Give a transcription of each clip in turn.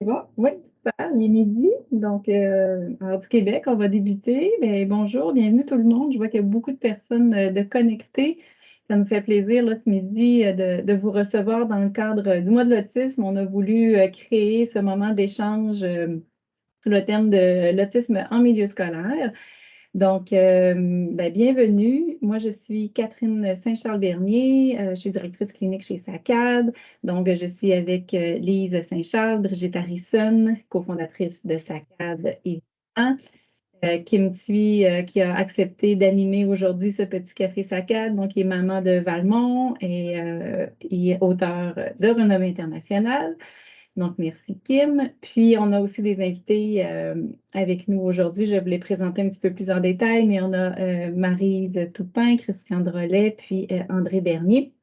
Bon, oui, super. Il est midi, donc heure du Québec, on va débuter. Bien, bonjour, bienvenue tout le monde. Je vois qu'il y a beaucoup de personnes de connectées. Ça nous fait plaisir là, ce midi de vous recevoir dans le cadre du mois de l'autisme. On a voulu créer ce moment d'échange sur le thème de l'autisme en milieu scolaire. Donc, ben, bienvenue. Moi, je suis Catherine Saint-Charles-Bernier. Je suis directrice clinique chez SACAD. Donc, je suis avec Lise Saint-Charles, Brigitte Harrison, cofondatrice de SACAD, évidemment. Kim Thuy, qui a accepté d'animer aujourd'hui ce petit café SACAD, donc qui est maman de Valmont et auteur de renommée internationale. Donc, merci Kim. Puis, on a aussi des invités avec nous aujourd'hui. Je vais vous les présenter un petit peu plus en détail, mais on a Maryse Toupin, Christian Drolet, puis André Bernier.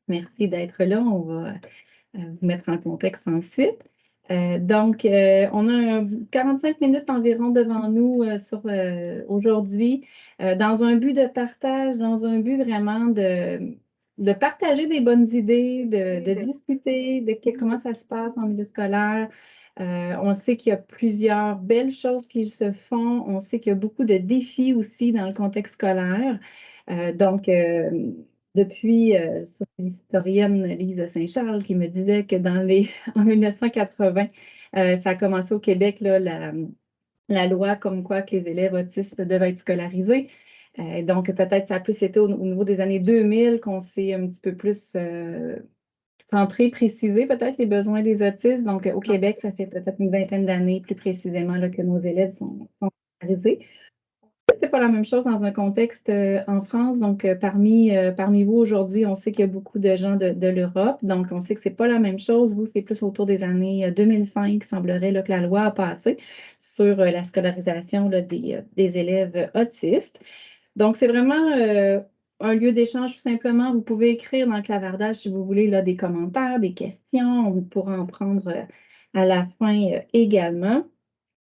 Merci d'être là. On va vous mettre en contexte ensuite. Donc, on a 45 minutes environ devant nous aujourd'hui, dans un but de partage, dans un but vraiment de partager des bonnes idées, de discuter de comment ça se passe en milieu scolaire. On sait qu'il y a plusieurs belles choses qui se font. On sait qu'il y a beaucoup de défis aussi dans le contexte scolaire. Depuis, c'est l'historienne Lise Saint-Charles qui me disait que en 1980, ça a commencé au Québec, là, la loi comme quoi que les élèves autistes devaient être scolarisés. Donc, peut-être ça a plus été au niveau des années 2000 qu'on s'est un petit peu plus centré, précisé peut-être les besoins des autistes. Donc, au Québec, ça fait peut-être une vingtaine d'années plus précisément là, que nos élèves sont scolarisés. C'est pas la même chose dans un contexte en France. Donc, parmi vous aujourd'hui, on sait qu'il y a beaucoup de gens de l'Europe. Donc, on sait que c'est pas la même chose. Vous, c'est plus autour des années 2005, semblerait là, que la loi a passé sur la scolarisation là, des élèves autistes. Donc, c'est vraiment un lieu d'échange tout simplement. Vous pouvez écrire dans le clavardage si vous voulez là, des commentaires, des questions. On pourra en prendre à la fin également.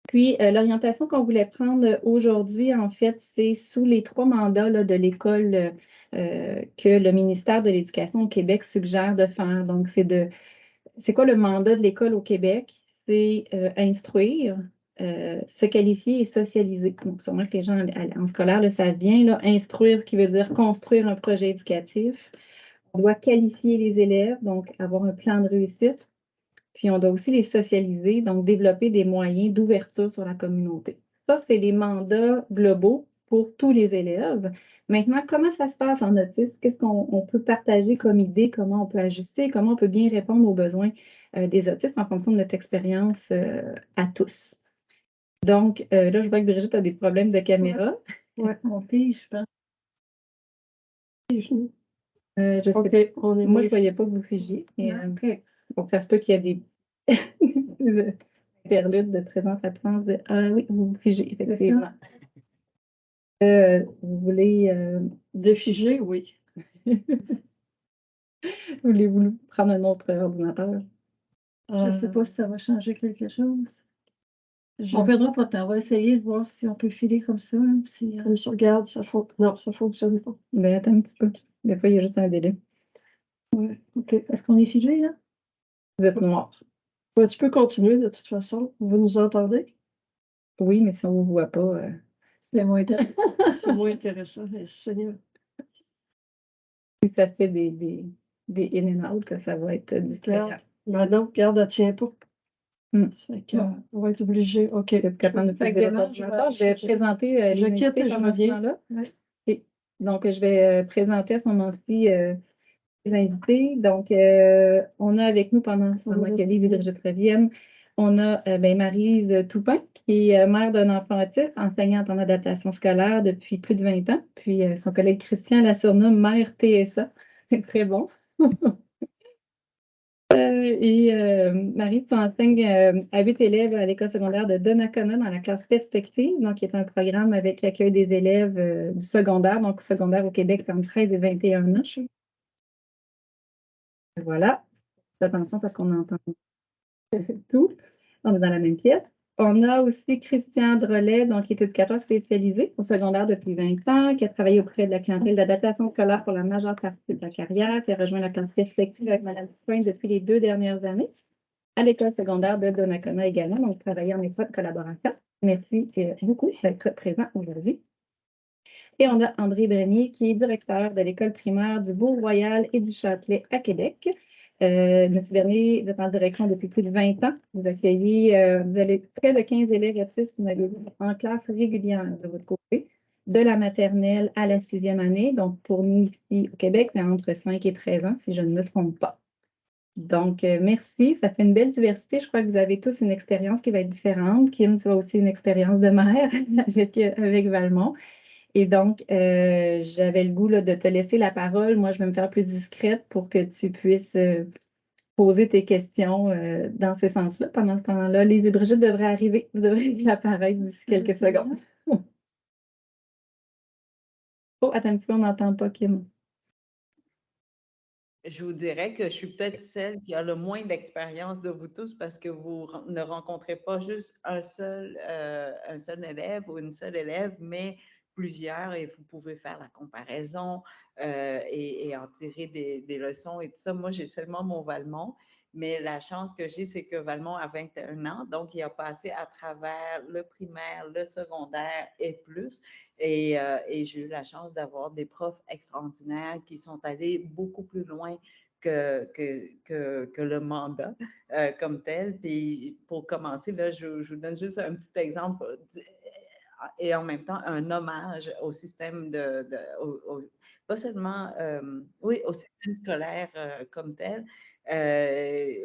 Puis, l'orientation qu'on voulait prendre aujourd'hui, en fait, c'est sous les 3 mandats là, de l'école que le ministère de l'Éducation au Québec suggère de faire. Donc, c'est quoi le mandat de l'école au Québec? C'est instruire, se qualifier et socialiser. Donc, sûrement que les gens en scolaire le savent bien, là, instruire, qui veut dire construire un projet éducatif. On doit qualifier les élèves, donc avoir un plan de réussite. Puis, on doit aussi les socialiser, donc développer des moyens d'ouverture sur la communauté. Ça, c'est les mandats globaux pour tous les élèves. Maintenant, comment ça se passe en autisme? Qu'est-ce qu'on peut partager comme idée? Comment on peut ajuster? Comment on peut bien répondre aux besoins des autistes en fonction de notre expérience à tous? Donc, là, je vois que Brigitte a des problèmes de caméra. Oui, mon fils, je pense. Je sais OK, on est Moi, je ne voyais pas que vous figiez. OK. Donc, ça se peut qu'il y a des interludes de présence-absence. Ah oui, vous figez, effectivement. Vous voulez... De figer, oui. Voulez-vous prendre un autre ordinateur? Je ne sais pas si ça va changer quelque chose. On ne perdra pas de temps. On va essayer de voir si on peut filer comme ça. Comme ça, regarde, non, ça ne fonctionne pas. Ben, attends un petit peu. Des fois, il y a juste un délai. Oui, OK. Est-ce qu'on est figé, là? Vous êtes noir. Ouais, tu peux continuer de toute façon. Vous nous entendez? Oui, mais si on ne vous voit pas... C'est moins intéressant. C'est moins intéressant, Seigneur. Si ça fait des in and out, ça va être différent. Ben non, regarde, elle ne tient pas. Ça fait on va être obligé. OK. Vous êtes capable d'utiliser votre ordinateur. Je vais présenter les invités pendant ce temps-là. Oui. Donc, je vais présenter à ce moment-ci les invités. Donc, on a avec nous pendant que Lise et Brigitte reviennent, on a Maryse Toupin, qui est mère d'un enfant autiste, enseignante en adaptation scolaire depuis plus de 20 ans. Puis, son collègue Christian la surnomme Mère TSA. C'est très bon. Marie, tu enseignes à 8 élèves à l'école secondaire de Donnacona dans la classe Perspective, donc qui est un programme avec l'accueil des élèves du secondaire. Donc, au secondaire au Québec, c'est entre 13 et 21 ans. Voilà. Attention parce qu'on entend tout. On est dans la même pièce. On a aussi Christian Drolet, donc qui est éducateur spécialisé au secondaire depuis 20 ans, qui a travaillé auprès de la clientèle d'adaptation scolaire pour la majeure partie de sa carrière, qui a rejoint la classe Perspective avec Mme Dufresne depuis les 2 dernières années. à l'école secondaire de Donnacona également, donc travailler en étroite collaboration. Merci beaucoup d'être présent aujourd'hui. Et on a André Brenier, qui est directeur de l'école primaire du Beau-Royal et du Châtelet à Québec. Monsieur Bernier, vous êtes en direction depuis plus de 20 ans. Vous accueillez vous avez près de 15 élèves autistes en classe régulière de votre côté, de la maternelle à la 6e année. Donc, pour nous ici au Québec, c'est entre 5 et 13 ans, si je ne me trompe pas. Donc, merci. Ça fait une belle diversité. Je crois que vous avez tous une expérience qui va être différente. Kim, tu as aussi une expérience de mère avec Valmont. Et donc, j'avais le goût là, de te laisser la parole. Moi, je vais me faire plus discrète pour que tu puisses poser tes questions dans ce sens-là. Pendant ce temps-là, Lise et Brigitte devraient arriver. Vous devrez apparaître d'ici quelques secondes. Oh, attends un petit peu, on n'entend pas Kim. Je vous dirais que je suis peut-être celle qui a le moins d'expérience de vous tous parce que vous ne rencontrez pas juste un seul élève ou une seule élève, mais plusieurs et vous pouvez faire la comparaison et en tirer des leçons et tout ça. Moi, j'ai seulement mon Valmont, mais la chance que j'ai, c'est que Valmont a 21 ans, donc il a passé à travers le primaire, le secondaire et plus. Et j'ai eu la chance d'avoir des profs extraordinaires qui sont allés beaucoup plus loin que le mandat comme tel. Puis pour commencer, là, je vous donne juste un petit exemple et en même temps un hommage au système pas seulement, oui, au système scolaire comme tel.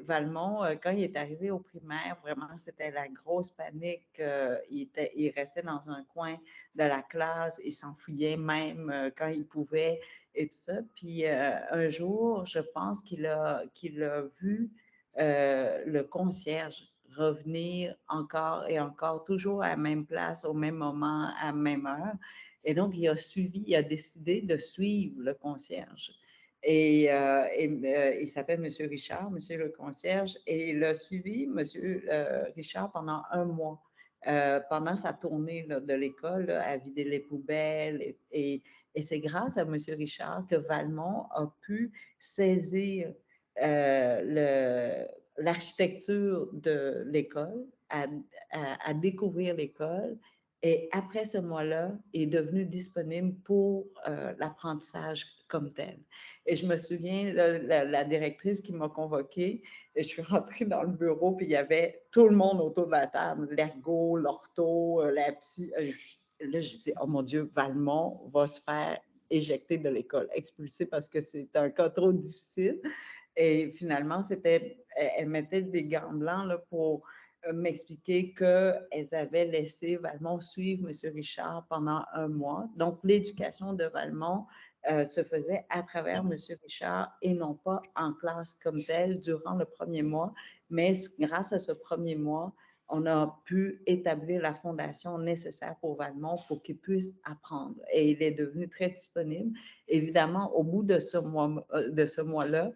Valmont, quand il est arrivé au primaire, vraiment, c'était la grosse panique. Il restait dans un coin de la classe, il s'enfuyait même quand il pouvait et tout ça. Puis un jour, je pense qu'il a vu le concierge revenir encore et encore, toujours à la même place, au même moment, à la même heure. Et donc, il a décidé de suivre le concierge. Et il s'appelle M. Richard, M. le concierge, et il a suivi M. Richard pendant un mois. Pendant sa tournée là, de l'école à vider les poubelles. Et c'est grâce à M. Richard que Valmont a pu saisir l'architecture de l'école, à découvrir l'école. Et après ce mois-là, il est devenu disponible pour l'apprentissage comme tel. Et je me souviens, la directrice qui m'a convoquée, et je suis rentrée dans le bureau, puis il y avait tout le monde autour de la table, l'ergo, l'ortho, la psy. Là, je dis, oh mon Dieu, Valmont va se faire éjecter de l'école, expulser parce que c'est un cas trop difficile. Et finalement, elle mettait des gants blancs là, pour m'expliquer qu'elles avaient laissé Valmont suivre M. Richard pendant un mois. Donc, l'éducation de Valmont se faisait à travers M. Richard et non pas en classe comme telle durant le premier mois. Mais grâce à ce premier mois, on a pu établir la fondation nécessaire pour Valmont pour qu'il puisse apprendre. Et il est devenu très disponible. Évidemment, au bout de ce mois-là,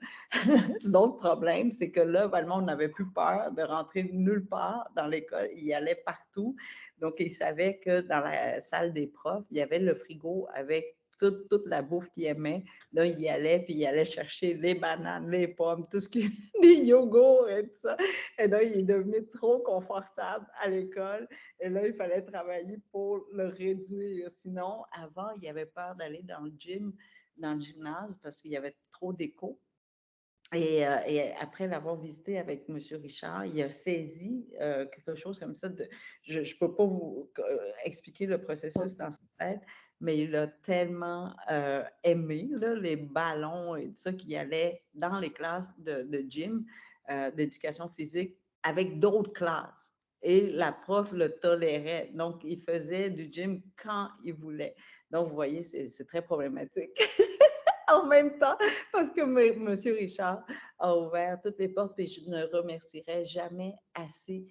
l'autre problème, c'est que là, Valmont n'avait plus peur de rentrer nulle part dans l'école. Il y allait partout. Donc, il savait que dans la salle des profs, il y avait le frigo avec toute la bouffe qu'il aimait. Là, il y allait, puis il allait chercher les bananes, les pommes, tout ce qui les yogourts et tout ça. Et là, il est devenu trop confortable à l'école. Et là, il fallait travailler pour le réduire. Sinon, avant, il avait peur d'aller dans le gymnase, parce qu'il y avait trop d'écho. Et après l'avoir visité avec M. Richard, il a saisi quelque chose comme ça. Je ne peux pas vous expliquer le processus dans sa tête, mais il a tellement aimé là, les ballons et tout ça qui allaient dans les classes de gym, d'éducation physique, avec d'autres classes. Et la prof le tolérait. Donc, il faisait du gym quand il voulait. Donc, vous voyez, c'est très problématique. En même temps, parce que M. Richard a ouvert toutes les portes et je ne remercierai jamais assez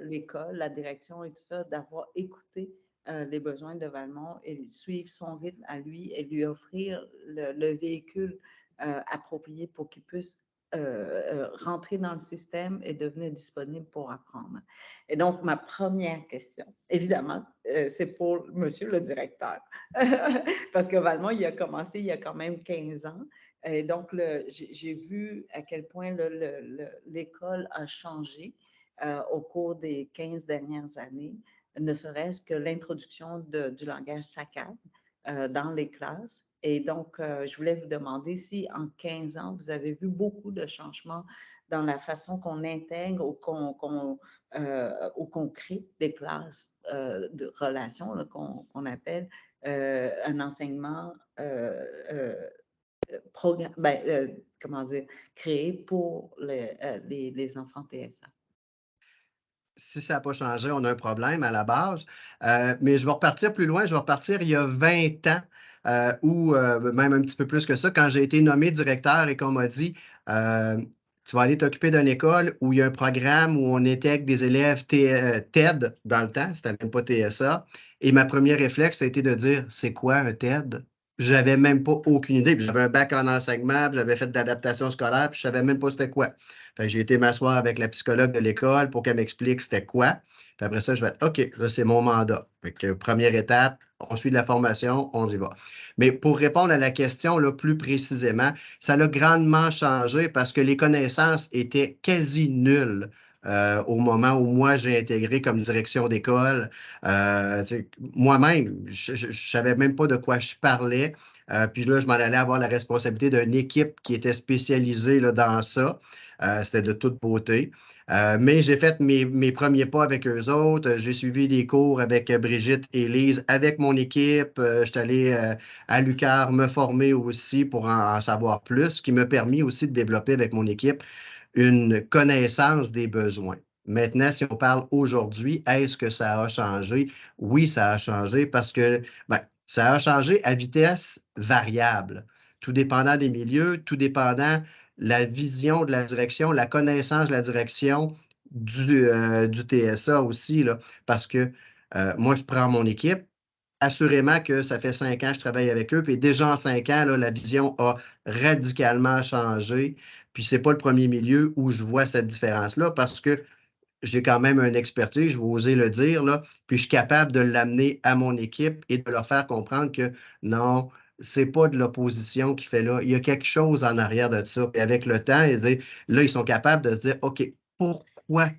l'école, la direction et tout ça d'avoir écouté les besoins de Valmont et suivre son rythme à lui et lui offrir le véhicule approprié pour qu'il puisse rentrer dans le système et devenir disponible pour apprendre. Et donc, ma première question, évidemment, c'est pour monsieur le directeur. Parce que Valmont, il a commencé il y a quand même 15 ans. Et donc, j'ai vu à quel point l'école a changé au cours des 15 dernières années, ne serait-ce que l'introduction du langage saccade dans les classes. Et donc, je voulais vous demander si en 15 ans, vous avez vu beaucoup de changements dans la façon qu'on intègre ou qu'on crée des classes de relations qu'on appelle un enseignement comment dire, créé pour les enfants TSA. Si ça n'a pas changé, on a un problème à la base. Mais je vais repartir plus loin. Je vais repartir il y a 20 ans ou même un petit peu plus que ça, quand j'ai été nommé directeur et qu'on m'a dit tu vas aller t'occuper d'une école où il y a un programme où on était avec des élèves TED dans le temps, c'était même pas TSA. Et ma première réflexe, ça a été de dire c'est quoi un TED? J'avais même pas aucune idée. J'avais un bac en enseignement, j'avais fait de l'adaptation scolaire, puis je savais même pas c'était quoi. Fait que j'ai été m'asseoir avec la psychologue de l'école pour qu'elle m'explique c'était quoi. Puis après ça, je vais être OK, là, c'est mon mandat. Fait que première étape, on suit de la formation, on y va. Mais pour répondre à la question là, plus précisément, ça a grandement changé parce que les connaissances étaient quasi nulles. Au moment où moi, j'ai intégré comme direction d'école. Moi-même, je ne savais même pas de quoi je parlais. Puis là, je m'en allais avoir la responsabilité d'une équipe qui était spécialisée là, dans ça. C'était de toute beauté. Mais j'ai fait mes premiers pas avec eux autres. J'ai suivi des cours avec Brigitte et Lise, avec mon équipe. Je suis allé à l'UQAR me former aussi pour en savoir plus, ce qui m'a permis aussi de développer avec mon équipe une connaissance des besoins. Maintenant, si on parle aujourd'hui, est-ce que ça a changé? Oui, ça a changé parce que ça a changé à vitesse variable, tout dépendant des milieux, tout dépendant la vision de la direction, la connaissance de la direction du TSA aussi, là, parce que moi, je prends mon équipe. Assurément que ça fait 5 ans que je travaille avec eux, puis déjà en 5 ans, là, la vision a radicalement changé. Puis c'est pas le premier milieu où je vois cette différence-là parce que j'ai quand même une expertise, je vais oser le dire, là, puis je suis capable de l'amener à mon équipe et de leur faire comprendre que non, c'est pas de l'opposition qui fait là. Il y a quelque chose en arrière de ça. Puis avec le temps, là, ils sont capables de se dire, OK, pourquoi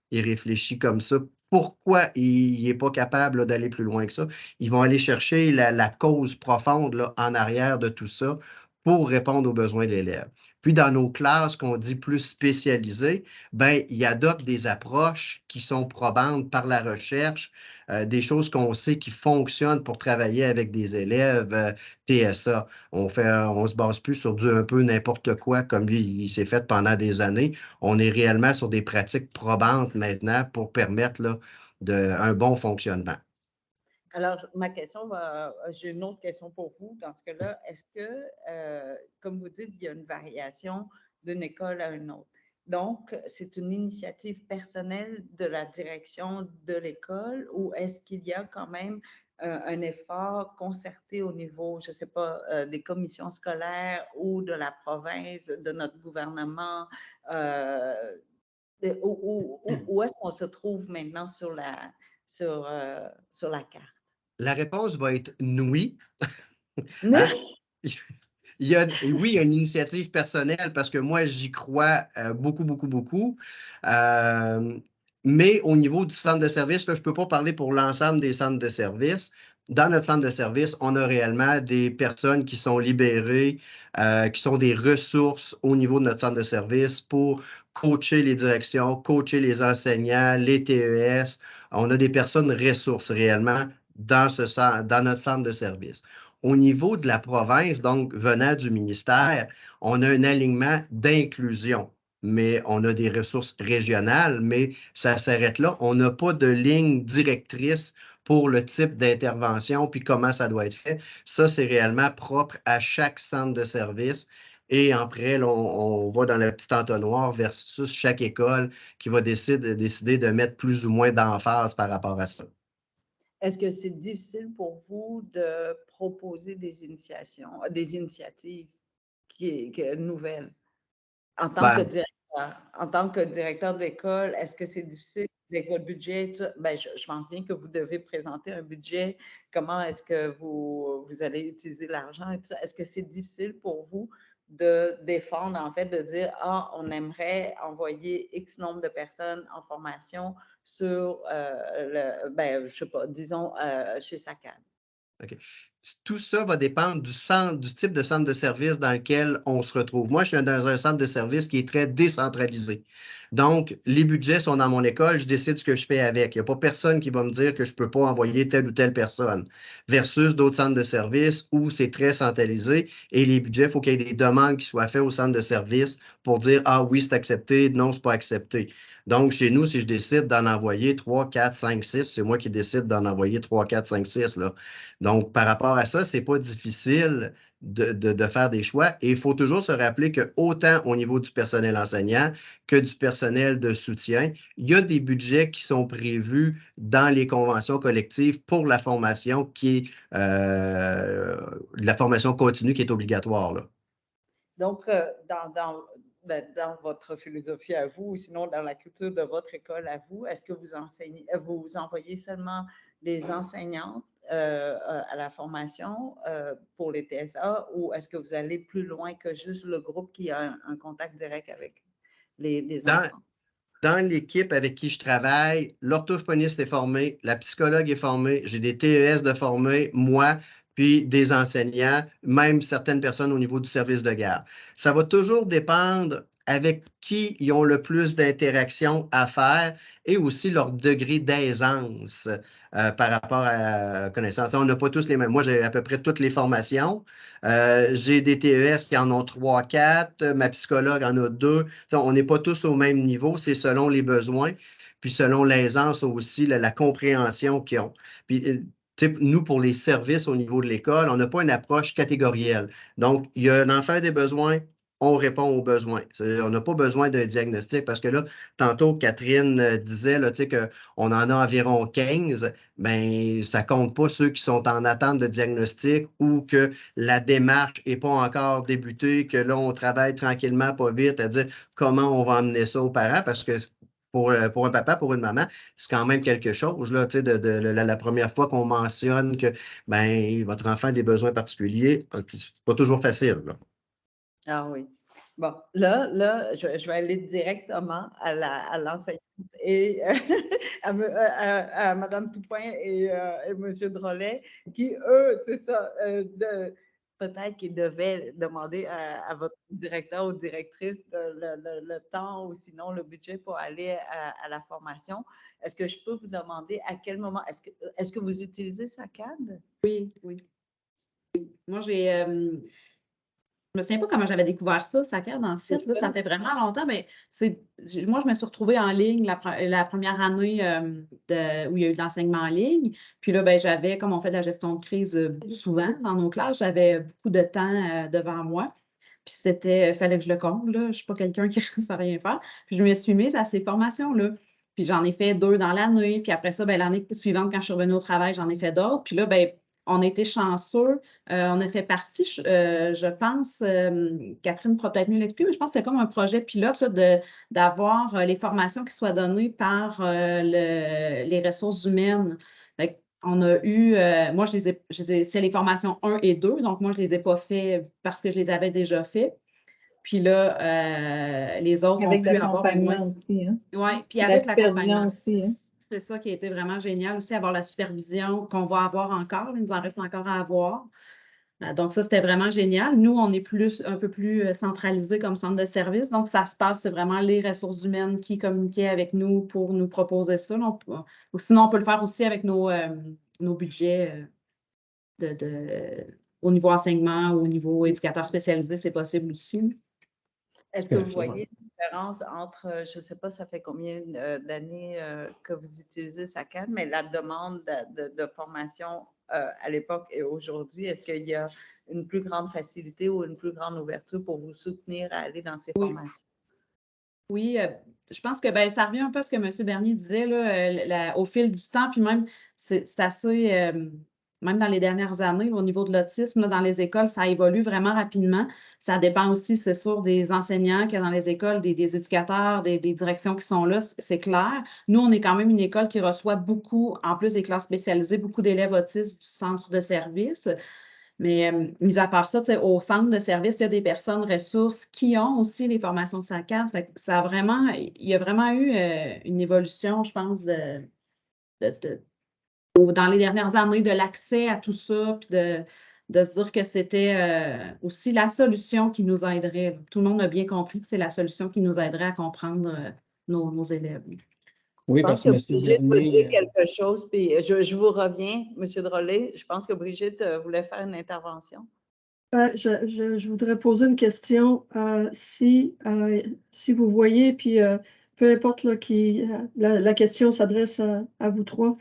il réfléchit comme ça? Pourquoi il n'est pas capable d'aller plus loin que ça? Ils vont aller chercher la cause profonde là, en arrière de tout ça pour répondre aux besoins de l'élève. Puis dans nos classes qu'on dit plus spécialisées, ben, ils adoptent des approches qui sont probantes par la recherche, des choses qu'on sait qui fonctionnent pour travailler avec des élèves TSA. On se base plus sur un peu n'importe quoi comme lui, il s'est fait pendant des années. On est réellement sur des pratiques probantes maintenant pour permettre là, un bon fonctionnement. Alors, j'ai une autre question pour vous dans ce cas-là. Est-ce que, comme vous dites, il y a une variation d'une école à une autre? Donc, c'est une initiative personnelle de la direction de l'école ou est-ce qu'il y a quand même un effort concerté au niveau, je ne sais pas, des commissions scolaires ou de la province, de notre gouvernement? Où est-ce qu'on se trouve maintenant sur la carte? La réponse va être oui. Oui. Hein? Oui, il y a une initiative personnelle parce que moi, j'y crois beaucoup, beaucoup, beaucoup. Mais au niveau du centre de service, là, je ne peux pas parler pour l'ensemble des centres de service. Dans notre centre de service, on a réellement des personnes qui sont libérées, qui sont des ressources au niveau de notre centre de service pour coacher les directions, coacher les enseignants, les TES. On a des personnes ressources réellement dans notre centre de service. Au niveau de la province, donc venant du ministère, on a un alignement d'inclusion, mais on a des ressources régionales, mais ça s'arrête là. On n'a pas de ligne directrice pour le type d'intervention puis comment ça doit être fait. Ça, c'est réellement propre à chaque centre de service. Et après, là, on va dans le petit entonnoir versus chaque école qui va décider de mettre plus ou moins d'emphase par rapport à ça. Est-ce que c'est difficile pour vous de proposer des initiatives nouvelles en tant que directeur? En tant que directeur d'école, est-ce que c'est difficile avec votre budget? Je pense bien que vous devez présenter un budget. Comment est-ce que vous allez utiliser l'argent et tout ça? Est-ce que c'est difficile pour vous de défendre, en fait, de dire, ah, on aimerait envoyer X nombre de personnes en formation sur, je sais pas, disons, chez SACAD. OK. Tout ça va dépendre du type de centre de service dans lequel on se retrouve. Moi, je suis dans un centre de service qui est très décentralisé. Donc, les budgets sont dans mon école, je décide ce que je fais avec. Il n'y a pas personne qui va me dire que je ne peux pas envoyer telle ou telle personne. Versus d'autres centres de service où c'est très centralisé et les budgets, il faut qu'il y ait des demandes qui soient faites au centre de service pour dire, ah oui, c'est accepté, non, c'est pas accepté. Donc, chez nous, si je décide d'en envoyer 3, 4, 5, 6, c'est moi qui décide d'en envoyer 3, 4, 5, 6, là. Donc, par rapport à ça, c'est pas difficile de faire des choix. Et il faut toujours se rappeler que autant au niveau du personnel enseignant que du personnel de soutien, il y a des budgets qui sont prévus dans les conventions collectives pour la formation qui est la formation continue qui est obligatoire, là. Donc, dans votre philosophie à vous, ou sinon dans la culture de votre école à vous, est-ce que vous envoyez seulement les enseignantes à la formation pour les TSA, ou est-ce que vous allez plus loin que juste le groupe qui a un contact direct avec les enfants? Dans l'équipe avec qui je travaille, l'orthophoniste est formé, la psychologue est formée, j'ai des TES de formés, moi, puis des enseignants, même certaines personnes au niveau du service de garde. Ça va toujours dépendre avec qui ils ont le plus d'interaction à faire et aussi leur degré d'aisance par rapport à la connaissance. On n'a pas tous les mêmes. Moi, j'ai à peu près toutes les formations. J'ai des TES qui en ont 3, 4. Ma psychologue en a 2. On n'est pas tous au même niveau. C'est selon les besoins, puis selon l'aisance aussi, la compréhension qu'ils ont. Puis, nous, pour les services au niveau de l'école, on n'a pas une approche catégorielle. Donc, il y a un enfant des besoins, on répond aux besoins. On n'a pas besoin d'un diagnostic parce que là, tantôt, Catherine disait là, qu'on en a environ 15. Bien, ça ne compte pas ceux qui sont en attente de diagnostic ou que la démarche n'est pas encore débutée, que là, on travaille tranquillement, pas vite, à dire comment on va emmener ça aux parents parce que pour un papa, pour une maman, c'est quand même quelque chose, là, la première fois qu'on mentionne que ben, votre enfant a des besoins particuliers, c'est pas toujours facile, là. Ah oui. Bon, là, je vais aller directement à l'enseignante et à Mme Toupin et M. Drolet, qui, eux, c'est ça, peut-être qu'ils devaient demander à votre directeur ou directrice le temps ou sinon le budget pour aller à la formation. Est-ce que je peux vous demander à quel moment, est-ce que vous utilisez SACAD? Oui. Moi, je me souviens pas comment j'avais découvert ça, SACAD, en fait. Là, ça fait vraiment longtemps, mais moi, je me suis retrouvée en ligne la première année où il y a eu de l'enseignement en ligne. Puis là, ben, j'avais, comme on fait de la gestion de crise souvent dans nos classes, j'avais beaucoup de temps devant moi. Puis fallait que je le comble, là. Je ne suis pas quelqu'un qui reste à rien faire. Puis je me suis mise à ces formations-là. Puis j'en ai fait 2 dans l'année. Puis après ça, ben, l'année suivante, quand je suis revenue au travail, j'en ai fait d'autres. Puis là, ben, on a été chanceux. On a fait partie, je pense, Catherine pourra peut-être mieux l'expliquer, mais je pense que c'était comme un projet pilote là, d'avoir les formations qui soient données par les ressources humaines. On a eu, moi, c'est les formations 1 et 2, donc moi, je ne les ai pas fait parce que je les avais déjà fait. Puis là, les autres ont pu avoir au moins. Aussi, hein? Oui, puis avec l'accompagnement aussi, hein? C'est ça qui a été vraiment génial aussi, avoir la supervision qu'on va avoir encore. Il nous en reste encore à avoir. Donc ça, c'était vraiment génial. Nous, on est un peu plus centralisé comme centre de service. Donc, ça se passe, c'est vraiment les ressources humaines qui communiquaient avec nous pour nous proposer ça. Ou sinon, on peut le faire aussi avec nos budgets au niveau enseignement ou au niveau éducateur spécialisé, c'est possible aussi. Est-ce que vous voyez une différence entre, je ne sais pas, ça fait combien d'années que vous utilisez SACAD, mais la demande de formation à l'époque et aujourd'hui, est-ce qu'il y a une plus grande facilité ou une plus grande ouverture pour vous soutenir à aller dans ces formations? Oui, je pense que ça revient un peu à ce que M. Bernier disait là, au fil du temps, puis même, c'est assez, même dans les dernières années, au niveau de l'autisme, dans les écoles, ça évolue vraiment rapidement. Ça dépend aussi, c'est sûr, des enseignants qu'il y a dans les écoles, des éducateurs, des directions qui sont là, c'est clair. Nous, on est quand même une école qui reçoit beaucoup, en plus des classes spécialisées, beaucoup d'élèves autistes du centre de service. Mais mis à part ça, au centre de service, il y a des personnes ressources qui ont aussi les formations SACAD. Fait que il y a vraiment eu une évolution, je pense, dans les dernières années, de l'accès à tout ça, puis de se dire que c'était aussi la solution qui nous aiderait. Tout le monde a bien compris que c'est la solution qui nous aiderait à comprendre nos élèves. Oui, parce que Brigitte veut dire quelque chose, puis je vous reviens, M. Drolet. Je pense que Brigitte voulait faire une intervention. Je voudrais poser une question. Si vous voyez, puis peu importe là, la question s'adresse à vous trois,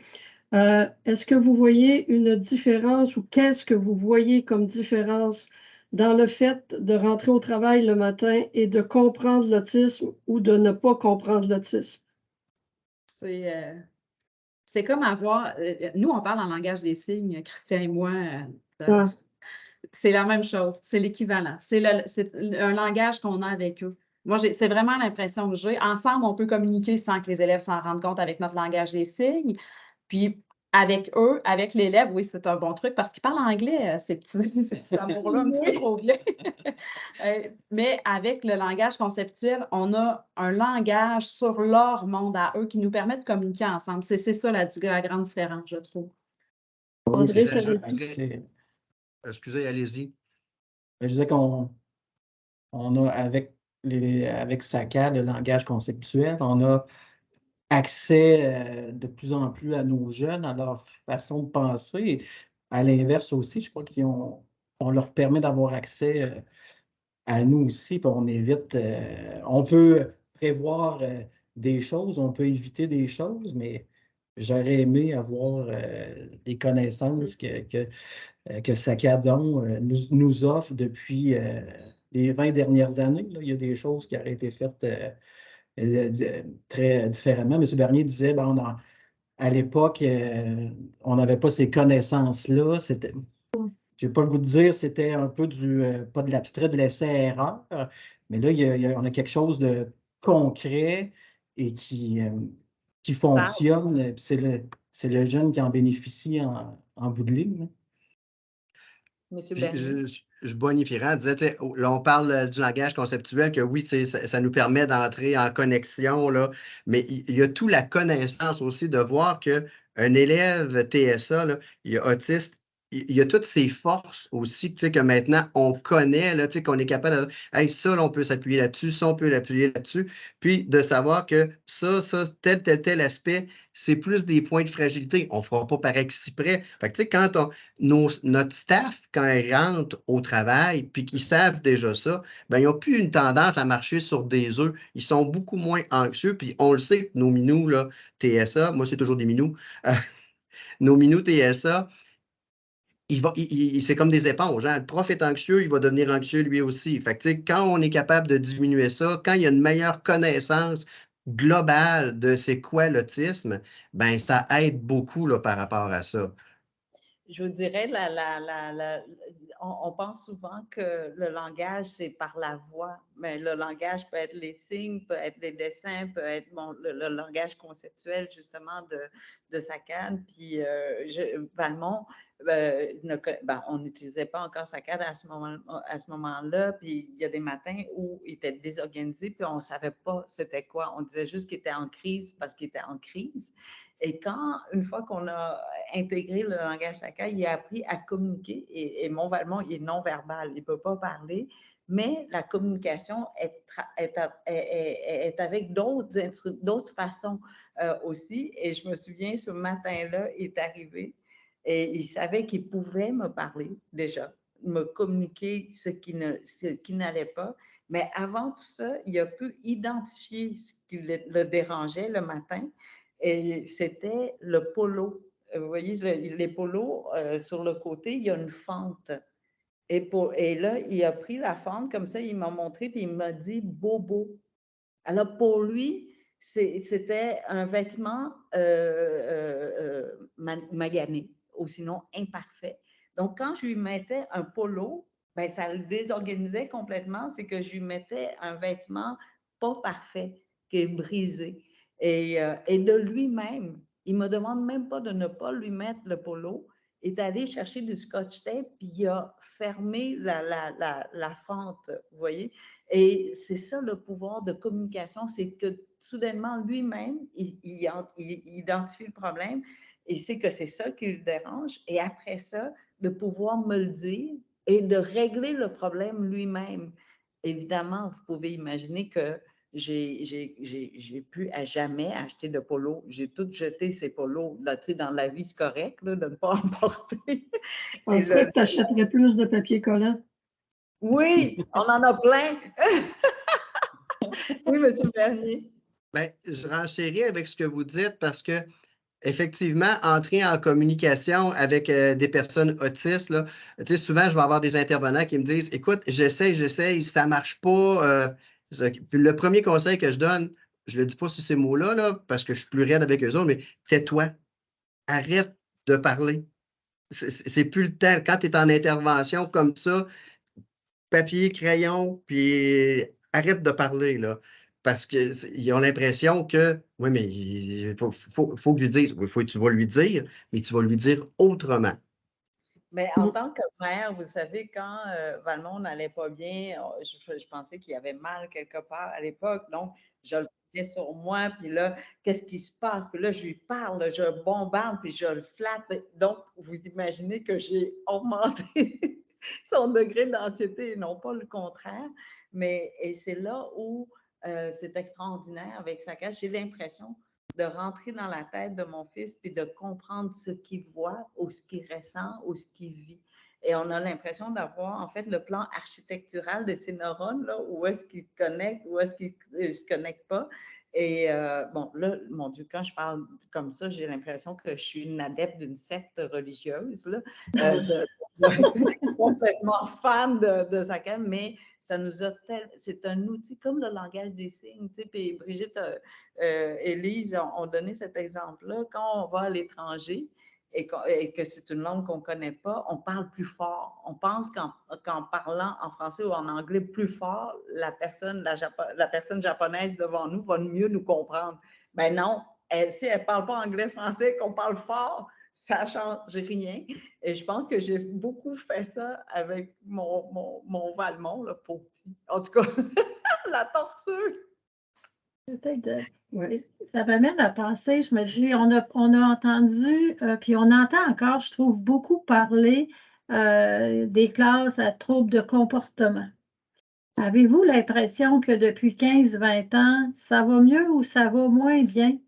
est-ce que vous voyez une différence ou qu'est-ce que vous voyez comme différence dans le fait de rentrer au travail le matin et de comprendre l'autisme ou de ne pas comprendre l'autisme? C'est comme avoir. Nous, on parle en langage des signes, Christian et moi. C'est la même chose, c'est l'équivalent. C'est un langage qu'on a avec eux. Moi, c'est vraiment l'impression que j'ai. Ensemble, on peut communiquer sans que les élèves s'en rendent compte avec notre langage des signes. Puis, avec eux, avec l'élève, oui, c'est un bon truc parce qu'ils parlent anglais, ces petits amours-là, un petit peu trop bien. Mais avec le langage conceptuel, on a un langage sur leur monde à eux qui nous permet de communiquer ensemble. C'est ça la grande différence, je trouve. Excusez, allez-y. Je disais qu'on a, avec SACAD, le langage conceptuel, on a accès de plus en plus à nos jeunes, à leur façon de penser. À l'inverse aussi, je crois on leur permet d'avoir accès à nous aussi, puis on évite, on peut prévoir des choses, on peut éviter des choses, mais j'aurais aimé avoir des connaissances que SACADON nous offre depuis les 20 dernières années. Là. Il y a des choses qui auraient été faites très différemment. M. Bernier disait, à l'époque, on n'avait pas ces connaissances-là. Je n'ai pas le goût de dire c'était un peu pas de l'abstrait, de l'essai-erreur, mais là, on a quelque chose de concret et qui fonctionne. C'est le jeune qui en bénéficie en bout de ligne. Monsieur Bernier. Je bonifierais, là, on parle du langage conceptuel, que oui, ça nous permet d'entrer en connexion, là, mais il y a toute la connaissance aussi de voir qu'un élève TSA, là, il est autiste, il y a toutes ses forces aussi, que maintenant on connaît, là, qu'on est capable de hey, ça, là, on peut s'appuyer là-dessus, ça, on peut l'appuyer là-dessus, puis de savoir que ça, tel aspect, c'est plus des points de fragilité. On ne fera pas par exprès. Fait que, quand notre staff, quand ils rentrent au travail, puis qu'ils savent déjà ça, ben, ils n'ont plus une tendance à marcher sur des œufs. Ils sont beaucoup moins anxieux, puis on le sait, nos minous, là, TSA, moi, c'est toujours des minous, nos minous TSA, c'est comme des éponges. Hein? Le prof est anxieux, il va devenir anxieux lui aussi. Fait que, quand on est capable de diminuer ça, quand il y a une meilleure connaissance globale de c'est quoi l'autisme, ben, ça aide beaucoup là, par rapport à ça. Je vous dirais, on pense souvent que le langage, c'est par la voix, mais le langage peut être les signes, peut être les dessins, peut être le langage conceptuel, justement, de SACAD. Puis, Valmont, on n'utilisait pas encore SACAD à ce moment-là, puis il y a des matins où il était désorganisé, puis on ne savait pas c'était quoi. On disait juste qu'il était en crise parce qu'il était en crise. Et une fois qu'on a intégré le langage SACAD, il a appris à communiquer. Et mon Valmont, il est non-verbal, il ne peut pas parler, mais la communication est avec d'autres façons aussi. Et je me souviens, ce matin-là, il est arrivé et il savait qu'il pouvait me parler déjà, me communiquer ce qui n'allait pas. Mais avant tout ça, il a pu identifier ce qui le dérangeait le matin. Et c'était le polo. Vous voyez, les polos, sur le côté, il y a une fente. Et là, il a pris la fente comme ça, il m'a montré, puis il m'a dit « bobo ». Alors, pour lui, c'était un vêtement magané, ou sinon imparfait. Donc, quand je lui mettais un polo, ben, ça le désorganisait complètement, c'est que je lui mettais un vêtement pas parfait, qui est brisé. Et de lui-même, il ne me demande même pas de ne pas lui mettre le polo. est allé chercher du scotch tape, puis il a fermé la fente, vous voyez? Et c'est ça le pouvoir de communication, c'est que soudainement, lui-même, il identifie le problème, il sait que c'est ça qui le dérange, et après ça, de pouvoir me le dire et de régler le problème lui-même. Évidemment, vous pouvez imaginer que j'ai pu à jamais acheter de polo. J'ai tout jeté ces polos. Là, tu sais, dans la vie, c'est correct là, de ne pas en porter. Je penserais que tu achèterais plus de papier collant. Oui, on en a plein. Oui, M. Bernier. Bien, je renchéris avec ce que vous dites parce que effectivement, entrer en communication avec des personnes autistes, là, tu sais, souvent, je vais avoir des intervenants qui me disent, écoute, j'essaie, ça ne marche pas. Puis le premier conseil que je donne, je ne le dis pas sur ces mots-là, là, parce que je suis plus raide avec eux autres, mais tais-toi, arrête de parler. C'est plus le temps. Quand tu es en intervention comme ça, papier, crayon, puis arrête de parler, là. Parce qu'ils ont l'impression que, oui, mais il faut que tu lui dises, oui, tu vas lui dire, mais tu vas lui dire autrement. Mais en tant que mère, vous savez, quand Valmont n'allait pas bien, je pensais qu'il avait mal quelque part à l'époque, donc je le prenais sur moi, puis là, qu'est-ce qui se passe? Puis là, je lui parle, je bombarde, puis je le flatte. Donc, vous imaginez que j'ai augmenté son degré d'anxiété, et non pas le contraire. Et c'est là où c'est extraordinaire avec Sakash. J'ai l'impression de rentrer dans la tête de mon fils puis de comprendre ce qu'il voit ou ce qu'il ressent ou ce qu'il vit. Et on a l'impression d'avoir en fait le plan architectural de ces neurones, là, où est-ce qu'ils se connectent, où est-ce qu'ils ne se connectent pas. Et bon, là, mon Dieu, quand je parle comme ça, j'ai l'impression que je suis une adepte d'une secte religieuse, là, complètement fan de Sakash, mais ça nous a c'est un outil comme le langage des signes, tu sais, puis Brigitte, Élise ont donné cet exemple-là. Quand on va à l'étranger et que c'est une langue qu'on ne connaît pas, on parle plus fort. On pense qu'en parlant en français ou en anglais plus fort, la personne japonaise devant nous va mieux nous comprendre. Ben non, si elle ne parle pas anglais-français, qu'on parle fort, ça ne change rien. Et je pense que j'ai beaucoup fait ça avec mon Valmont, là, pauvre petit. En tout cas, la torture. Peut-être, ça m'amène à penser, je me dis, on a entendu, puis on entend encore, je trouve, beaucoup parler des classes à troubles de comportement. Avez-vous l'impression que depuis 15-20 ans, ça va mieux ou ça va moins bien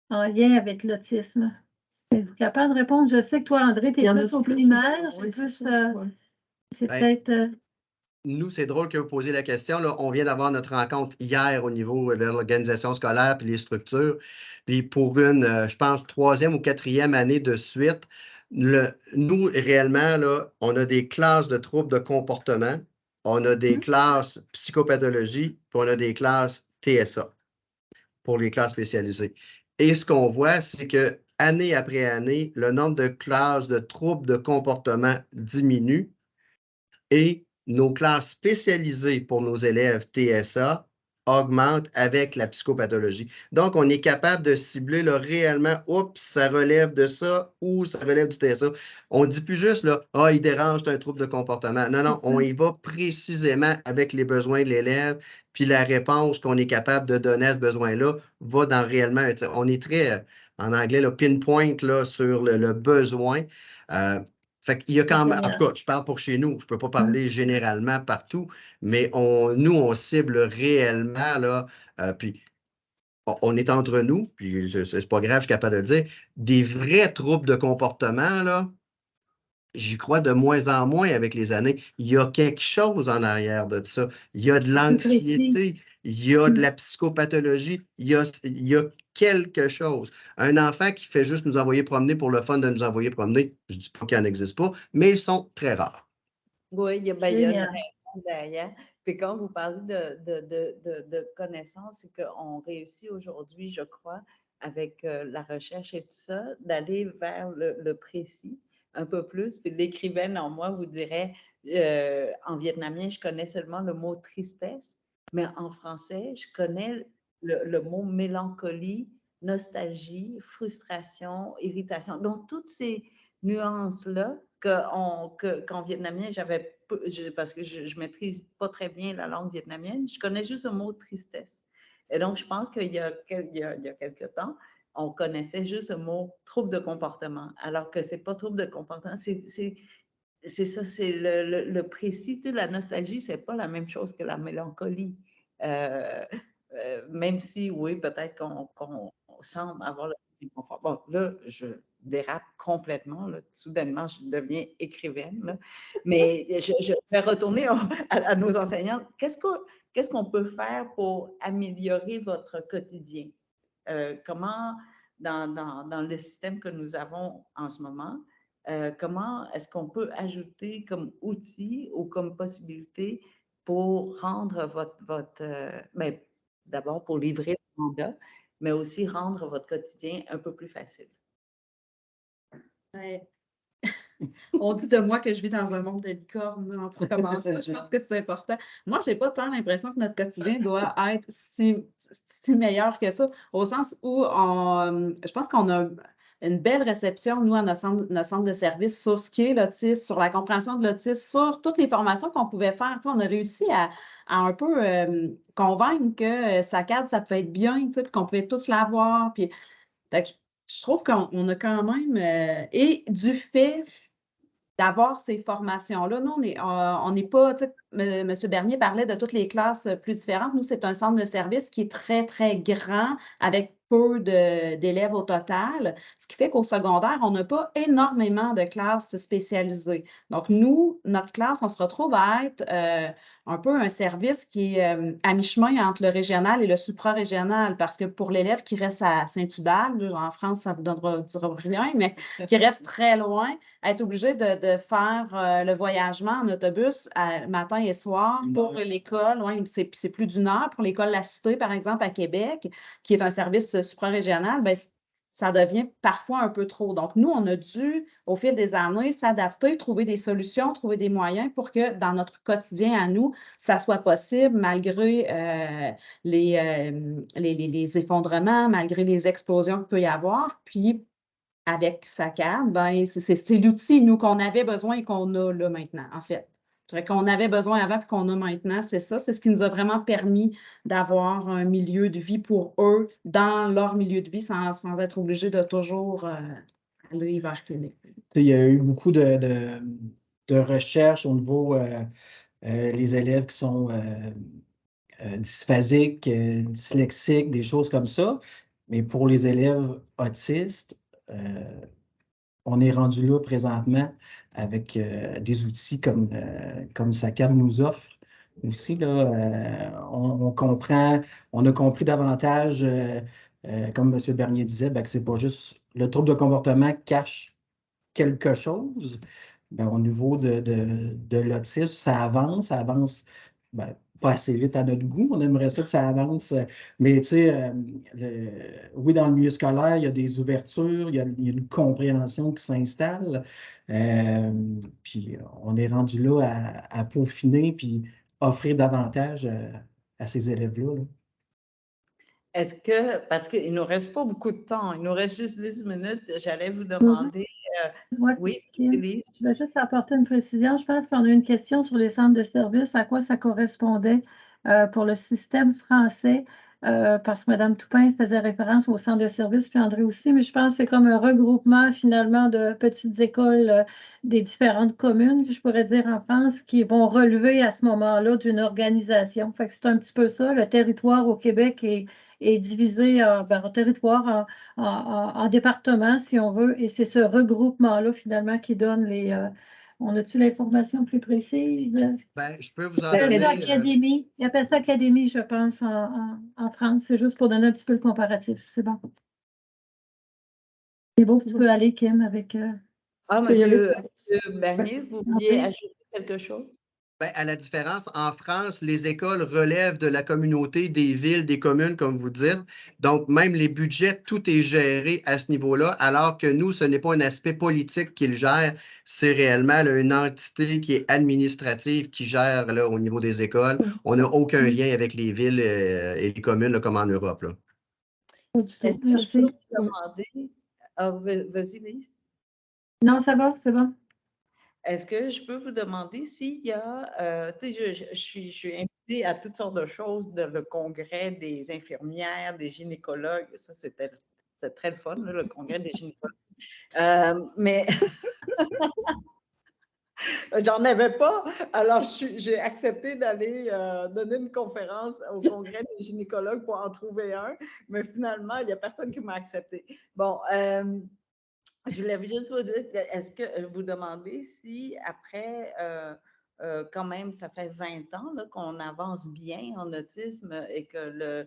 en lien avec l'autisme? Êtes-vous capable de répondre? Je sais que toi, André, tu es plus au primaire, c'est peut-être... Nous, c'est drôle que vous posiez la question. Là, on vient d'avoir notre rencontre hier au niveau de l'organisation scolaire puis les structures. Puis pour une, je pense, 3e ou 4e année de suite, nous, réellement, là, on a des classes de troubles de comportement, on a des classes psychopathologie, puis on a des classes TSA pour les classes spécialisées. Et ce qu'on voit, c'est que année après année, le nombre de classes de troubles de comportement diminue et nos classes spécialisées pour nos élèves TSA augmentent avec la psychopathologie. Donc, on est capable de cibler là, réellement, oups, ça relève de ça ou ça relève du TSA. On ne dit plus juste, là, ah, il dérange, c'est un trouble de comportement. Non, non, on y va précisément avec les besoins de l'élève, puis la réponse qu'on est capable de donner à ce besoin-là va dans réellement, on est très, en anglais, là, pinpoint là, sur le besoin. Fait qu'il y a quand même, en tout cas, je parle pour chez nous, je ne peux pas parler généralement partout, mais nous, on cible réellement, là, puis on est entre nous, puis c'est pas grave, je suis capable de le dire, des vrais troubles de comportement, là, j'y crois de moins en moins avec les années. Il y a quelque chose en arrière de ça. Il y a de l'anxiété, il y a de la psychopathologie, il y a quelque chose. Un enfant qui fait juste nous envoyer promener pour le fun de nous envoyer promener, je ne dis pas qu'il n'en existe pas, mais ils sont très rares. Oui, il y a une raison derrière. Puis quand vous parlez de connaissances, c'est qu'on réussit aujourd'hui, je crois, avec la recherche et tout ça, d'aller vers le précis un peu plus. Puis l'écrivaine en moi vous dirait, en vietnamien, je connais seulement le mot tristesse, mais en français, je connais le mot mélancolie, nostalgie, frustration, irritation. Donc, toutes ces nuances-là qu'en vietnamien, parce que je ne maîtrise pas très bien la langue vietnamienne, je connais juste le mot tristesse. Et donc, je pense qu'il y a quelque temps, on connaissait juste le mot trouble de comportement, alors que ce n'est pas trouble de comportement, c'est ça, c'est le précis. La nostalgie, ce n'est pas la même chose que la mélancolie. Même si, oui, peut-être qu'on semble avoir le confort. Bon, là, je dérape complètement. Là. Soudainement, je deviens écrivaine. Là. Mais je vais retourner à nos enseignants. Qu'est-ce qu'on peut faire pour améliorer votre quotidien? Comment, dans le système que nous avons en ce moment, comment est-ce qu'on peut ajouter comme outil ou comme possibilité pour rendre ben, d'abord pour livrer le mandat, mais aussi rendre votre quotidien un peu plus facile? Ouais. On dit de moi que je vis dans un monde de licorne pour commencer. Je pense que c'est important. Moi, je n'ai pas tant l'impression que notre quotidien doit être si meilleur que ça, au sens où je pense qu'on a une belle réception, nous, à notre centre de service, sur ce qu'est l'autisme, sur la compréhension de l'autisme, sur toutes les formations qu'on pouvait faire. Tu sais, on a réussi à un peu convaincre que SACAD, ça pouvait être bien, tu sais, puis qu'on pouvait tous l'avoir. Puis, je trouve qu'on a quand même, et du fait d'avoir ces formations-là. Nous, on n'est pas, tu sais, M. Bernier parlait de toutes les classes plus différentes. Nous, c'est un centre de service qui est très, très grand, avec peu d'élèves au total, ce qui fait qu'au secondaire, on n'a pas énormément de classes spécialisées. Donc, nous, notre classe, on se retrouve à être un peu un service qui est à mi-chemin entre le régional et le supra-régional, parce que pour l'élève qui reste à Saint-Udal, en France, ça ne vous dira rien, mais qui reste très loin, être obligé de faire le voyagement en autobus matin et soir pour l'école. Ouais, c'est plus d'une heure pour l'école La Cité, par exemple, à Québec, qui est un service suprarégional. Bien, ça devient parfois un peu trop. Donc, nous, on a dû, au fil des années, s'adapter, trouver des solutions, trouver des moyens pour que dans notre quotidien à nous, ça soit possible malgré les effondrements, malgré les explosions qu'il peut y avoir. Puis, avec SACAD, ben, c'est l'outil, nous, qu'on avait besoin et qu'on a là maintenant, en fait. Je dirais qu'on avait besoin avant et qu'on a maintenant, c'est ça. C'est ce qui nous a vraiment permis d'avoir un milieu de vie pour eux, dans leur milieu de vie, sans être obligés de toujours aller vers Québec. Il y a eu beaucoup de recherches au niveau les élèves qui sont dysphasiques, dyslexiques, des choses comme ça. Mais pour les élèves autistes, on est rendu là présentement avec des outils comme SACAD nous offre aussi. Là, on comprend, on a compris davantage, comme M. Bernier disait, que ce n'est pas juste le trouble de comportement cache quelque chose. Ben, au niveau de l'autisme, ça avance pas assez vite à notre goût. On aimerait ça que ça avance. Mais tu sais, oui, dans le milieu scolaire, il y a des ouvertures, il y a une compréhension qui s'installe. Puis on est rendu là à peaufiner puis offrir davantage à ces élèves-là. Là. Est-ce que, parce qu'il ne nous reste pas beaucoup de temps, il nous reste juste 10 minutes, j'allais vous demander, oui, Élise? Je vais juste apporter une précision. Je pense qu'on a une question sur les centres de services, à quoi ça correspondait pour le système français, parce que Mme Toupin faisait référence au centre de services, puis André aussi, mais je pense que c'est comme un regroupement finalement de petites écoles des différentes communes, je pourrais dire en France, qui vont relever à ce moment-là d'une organisation. Fait que c'est un petit peu ça, le territoire au Québec est divisé en territoire, en départements, si on veut, et c'est ce regroupement-là, finalement, qui donne les... on a-tu l'information plus précise? Ben, je peux vous en Ils appellent ça donner. académie. Ils appellent ça académie, je pense, en France. C'est juste pour donner un petit peu le comparatif. C'est bon. C'est beau, tu peux aller, Kim, avec... Monsieur Bernier, vous vouliez ajouter quelque chose? Ben, à la différence, en France, les écoles relèvent de la communauté, des villes, des communes, comme vous dites. Donc, même les budgets, tout est géré à ce niveau-là, alors que nous, ce n'est pas un aspect politique qui le gère, c'est réellement là, une entité qui est administrative qui gère là, au niveau des écoles. On n'a aucun lien avec les villes et les communes là, comme en Europe. Là. Est-ce que je peux vous demander... vas-y, Lise. Non, ça va, c'est bon. Est-ce que je peux vous demander s'il y a, tu sais, je suis invitée à toutes sortes de choses, le congrès des infirmières, des gynécologues, ça c'était très le fun, là, le congrès des gynécologues. Mais j'en avais pas, alors j'ai accepté d'aller donner une conférence au congrès des gynécologues pour en trouver un, mais finalement, il n'y a personne qui m'a accepté. Bon, je voulais juste vous dire, est-ce que vous demandez si après, quand même, ça fait 20 ans qu'on avance bien en autisme et que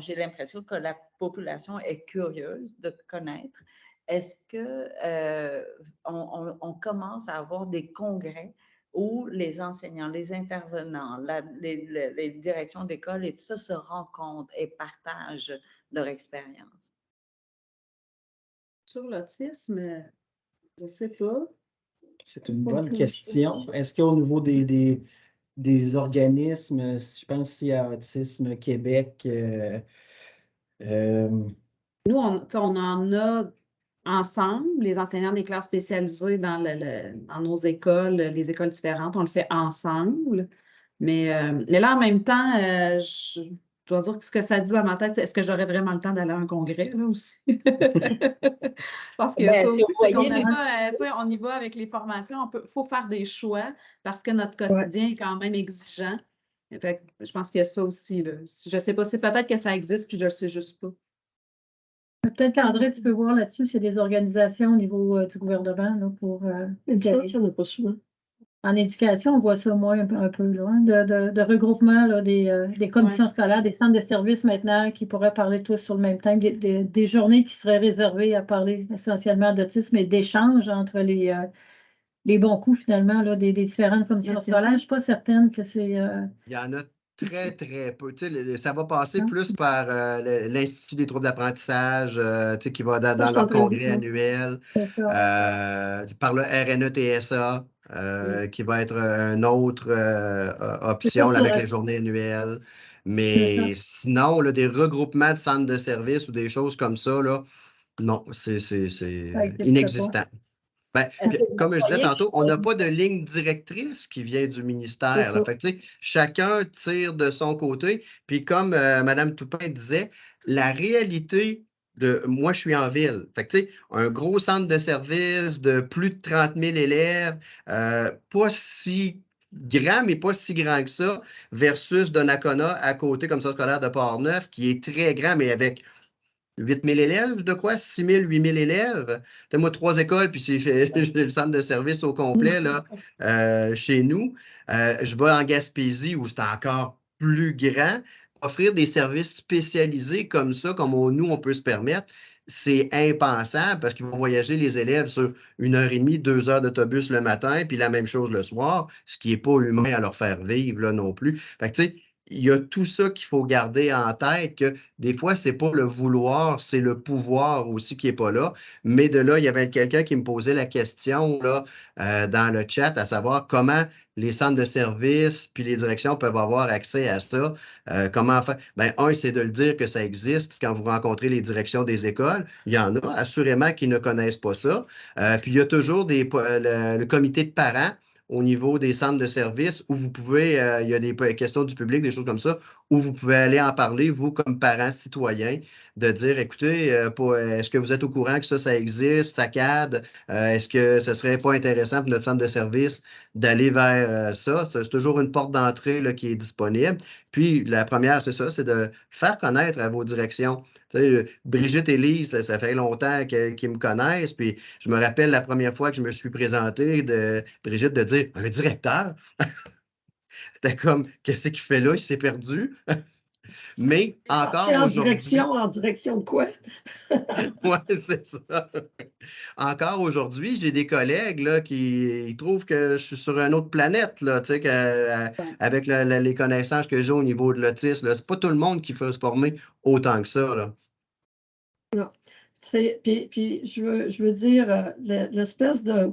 j'ai l'impression que la population est curieuse de connaître. Est-ce que on commence à avoir des congrès où les enseignants, les intervenants, les directions d'école et tout ça se rencontrent et partagent leur expérience? Sur l'autisme, je ne sais pas. C'est une bonne question. Est-ce qu'au niveau des organismes, je pense qu'il y a Autisme Québec, Nous, on en a ensemble, les enseignants des classes spécialisées dans nos écoles, les écoles différentes, on le fait ensemble. Mais là, en même temps, je dois dire que ce que ça dit dans ma tête, c'est est-ce que j'aurais vraiment le temps d'aller à un congrès, là aussi? Parce que ça aussi, c'est qu'on y va, on y va avec les formations. Faut faire des choix parce que notre quotidien est quand même exigeant. Fait que je pense qu'il y a ça aussi, là. Je ne sais pas, c'est peut-être que ça existe, puis je ne le sais juste pas. Peut-être qu'André, tu peux voir là-dessus s'il y a des organisations au niveau du gouvernement là, pour Il n'y en a pas souvent. En éducation, on voit ça moins un peu là, hein, de regroupement là, des commissions scolaires, des centres de services maintenant qui pourraient parler tous sur le même thème, des journées qui seraient réservées à parler essentiellement d'autisme et d'échanges entre les bons coups finalement là, des différentes commissions scolaires. Je ne suis pas certaine que c'est. Il y en a très, très peu. Tu sais, ça va passer plus par l'Institut des troubles d'apprentissage, tu sais, qui va dans leur congrès annuel, par le RNE-TSA, qui va être une autre option là, avec les journées annuelles. Mais sinon, là, des regroupements de centres de services ou des choses comme ça, là, non, c'est inexistant. Ben, comme je disais tantôt, on n'a pas de ligne directrice qui vient du ministère. Là. Fait que, chacun tire de son côté. Puis comme Mme Toupin disait, la réalité de moi, je suis en ville. Fait que, un gros centre de service de plus de 30 000 élèves, pas si grand, mais pas si grand que ça, versus Donnacona à côté comme ça scolaire de Port-Neuf, qui est très grand, mais avec 8 000 élèves, de quoi? 6 000, 8 000 élèves? Moi, 3 écoles, puis j'ai le centre de service au complet là, chez nous. Je vais en Gaspésie où c'est encore plus grand. Offrir des services spécialisés comme ça, comme nous, on peut se permettre, c'est impensable parce qu'ils vont voyager les élèves sur 1h30, 2 heures d'autobus le matin, puis la même chose le soir, ce qui n'est pas humain à leur faire vivre là, non plus. Fait que, tu sais, il y a tout ça qu'il faut garder en tête, que des fois, c'est pas le vouloir, c'est le pouvoir aussi qui n'est pas là. Mais de là, il y avait quelqu'un qui me posait la question là, dans le chat, à savoir comment les centres de services puis les directions peuvent avoir accès à ça. Comment faire? Ben, c'est de le dire que ça existe quand vous rencontrez les directions des écoles. Il y en a assurément qui ne connaissent pas ça. Puis il y a toujours le comité de parents au niveau des centres de services où vous pouvez, il y a des questions du public, des choses comme ça, où vous pouvez aller en parler, vous, comme parents citoyens, de dire, écoutez, est-ce que vous êtes au courant que ça existe, ça cadre? Est-ce que ce ne serait pas intéressant pour notre centre de service d'aller vers ça? C'est toujours une porte d'entrée là, qui est disponible. Puis, la première, c'est ça, c'est de faire connaître à vos directions. Tu sais, Brigitte et Lise, ça fait longtemps qu'ils me connaissent. Puis, je me rappelle la première fois que je me suis présenté, Brigitte, de dire un directeur. C'était comme, qu'est-ce qu'il fait là? Il s'est perdu. Mais encore aujourd'hui. En direction de quoi? Oui, c'est ça. Encore aujourd'hui, j'ai des collègues là, qui trouvent que je suis sur une autre planète, là, tu sais, avec les connaissances que j'ai au niveau de l'autisme. C'est pas tout le monde qui fait se former autant que ça. Là. Non. Puis je veux dire, l'espèce de.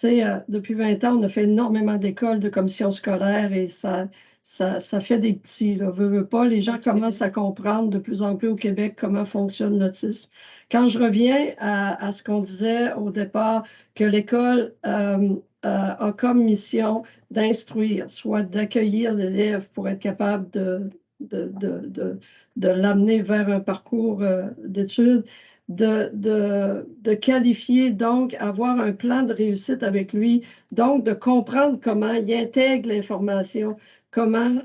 Tu sais, depuis 20 ans, on a fait énormément d'écoles, de commissions scolaires et ça ça fait des petits, là. Veux pas, les gens commencent à comprendre de plus en plus au Québec comment fonctionne l'autisme. Quand je reviens à ce qu'on disait au départ, que l'école a comme mission d'instruire, soit d'accueillir l'élève pour être capable de l'amener vers un parcours d'études, de qualifier, donc avoir un plan de réussite avec lui, donc de comprendre comment il intègre l'information, comment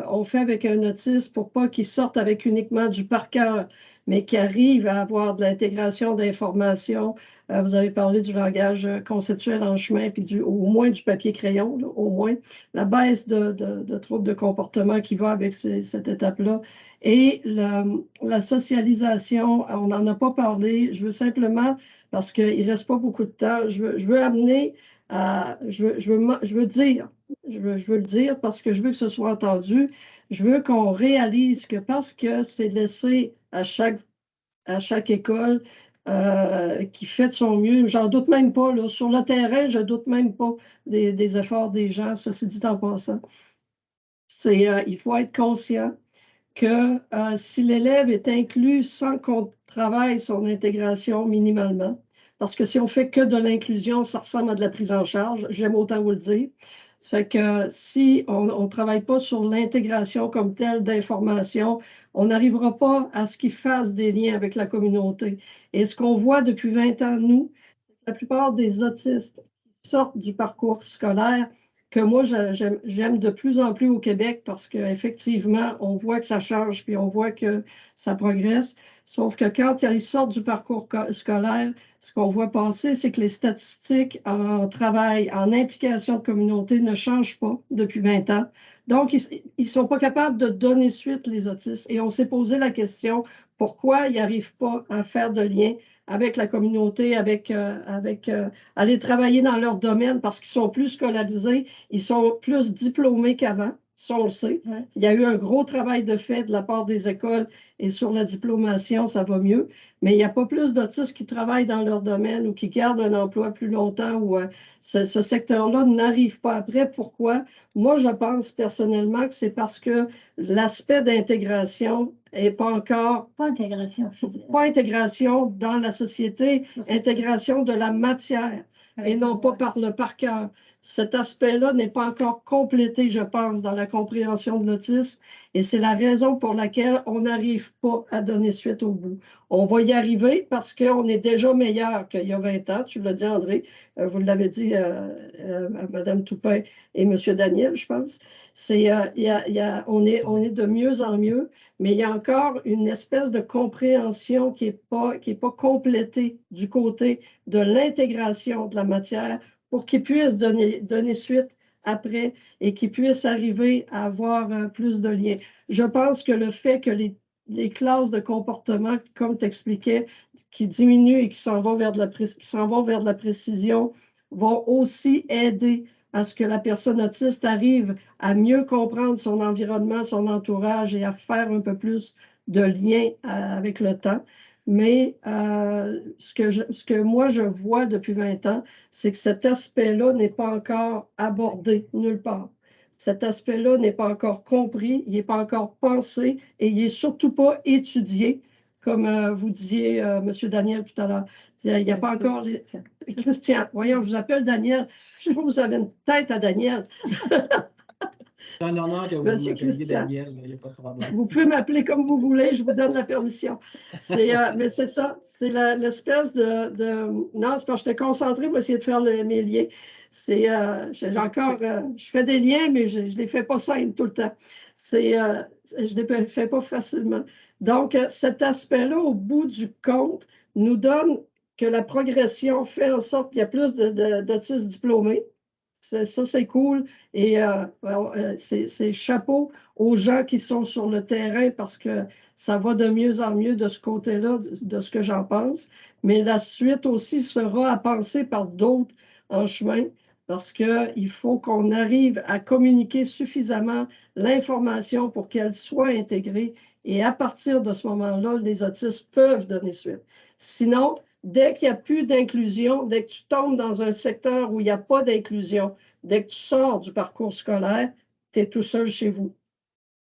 on fait avec un autiste pour pas qu'il sorte avec uniquement du par cœur, mais qu'il arrive à avoir de l'intégration d'informations. Vous avez parlé du langage conceptuel en chemin, puis au moins du papier-crayon, au moins la baisse de troubles de comportement qui va avec cette étape-là. Et la socialisation, on n'en a pas parlé. Je veux simplement, parce qu'il ne reste pas beaucoup de temps, je veux amener je veux dire, je veux le dire parce que je veux que ce soit entendu. Je veux qu'on réalise que parce que c'est laissé à chaque école qui fait de son mieux, j'en doute même pas, là, sur le terrain, je doute même pas des efforts des gens, ceci dit en passant. Il faut être conscient que si l'élève est inclus sans qu'on travaille son intégration minimalement, parce que si on fait que de l'inclusion, ça ressemble à de la prise en charge, j'aime autant vous le dire. Ça fait que si on ne travaille pas sur l'intégration comme telle d'information, on n'arrivera pas à ce qu'ils fassent des liens avec la communauté. Et ce qu'on voit depuis 20 ans, nous, la plupart des autistes qui sortent du parcours scolaire, que moi, j'aime de plus en plus au Québec parce qu'effectivement, on voit que ça change, puis on voit que ça progresse. Sauf que quand ils sortent du parcours scolaire, ce qu'on voit passer, c'est que les statistiques en travail, en implication de communauté ne changent pas depuis 20 ans. Donc, ils ne sont pas capables de donner suite, les autistes. Et on s'est posé la question, pourquoi ils n'arrivent pas à faire de lien avec la communauté, aller travailler dans leur domaine parce qu'ils sont plus scolarisés, ils sont plus diplômés qu'avant, ça on le sait. Ouais. Il y a eu un gros travail de fait de la part des écoles et sur la diplomation, ça va mieux, mais il n'y a pas plus d'autistes qui travaillent dans leur domaine ou qui gardent un emploi plus longtemps ou ce secteur-là n'arrive pas après. Pourquoi? Moi, je pense personnellement que c'est parce que l'aspect d'intégration n'est pas encore... Pas intégration physique. Pas intégration dans la société, intégration de la matière et non pas par le par cœur. Cet aspect-là n'est pas encore complété, je pense, dans la compréhension de l'autisme et c'est la raison pour laquelle on n'arrive pas à donner suite au bout. On va y arriver parce qu'on est déjà meilleur qu'il y a 20 ans. Tu l'as dit, André, vous l'avez dit à Mme Toupin et M. Daniel, je pense. On est de mieux en mieux, mais il y a encore une espèce de compréhension qui n'est pas complétée du côté de l'intégration de la matière pour qu'ils puissent donner suite après et qu'ils puissent arriver à avoir plus de liens. Je pense que le fait que les classes de comportement, comme tu expliquais, qui diminuent et qui s'en vont vers de la précision, vont aussi aider à ce que la personne autiste arrive à mieux comprendre son environnement, son entourage et à faire un peu plus de lien avec le temps. Mais ce que moi je vois depuis 20 ans, c'est que cet aspect-là n'est pas encore abordé nulle part. Cet aspect-là n'est pas encore compris, il n'est pas encore pensé et il n'est surtout pas étudié, comme vous disiez, M. Daniel, tout à l'heure. Il n'y a pas encore... Christian, voyons, je vous appelle Daniel. Je sais pas, vous avez une tête à Daniel. C'est un honneur que vous m'appeliez Daniel, il n'y a pas de problème. Vous pouvez m'appeler comme vous voulez, je vous donne la permission. Mais c'est ça, c'est l'espèce de... Non, c'est parce que j'étais concentrée pour essayer de faire mes liens. Je fais des liens, mais je ne les fais pas simples tout le temps. Je ne les fais pas facilement. Donc, cet aspect-là, au bout du compte, nous donne que la progression fait en sorte qu'il y a plus d'autistes diplômés. Ça, c'est cool. Et c'est chapeau aux gens qui sont sur le terrain parce que ça va de mieux en mieux de ce côté-là, de ce que j'en pense. Mais la suite aussi sera à penser par d'autres en chemin parce qu'il faut qu'on arrive à communiquer suffisamment l'information pour qu'elle soit intégrée. Et à partir de ce moment-là, les autistes peuvent donner suite. Sinon, dès qu'il n'y a plus d'inclusion, dès que tu tombes dans un secteur où il n'y a pas d'inclusion, dès que tu sors du parcours scolaire, tu es tout seul chez vous.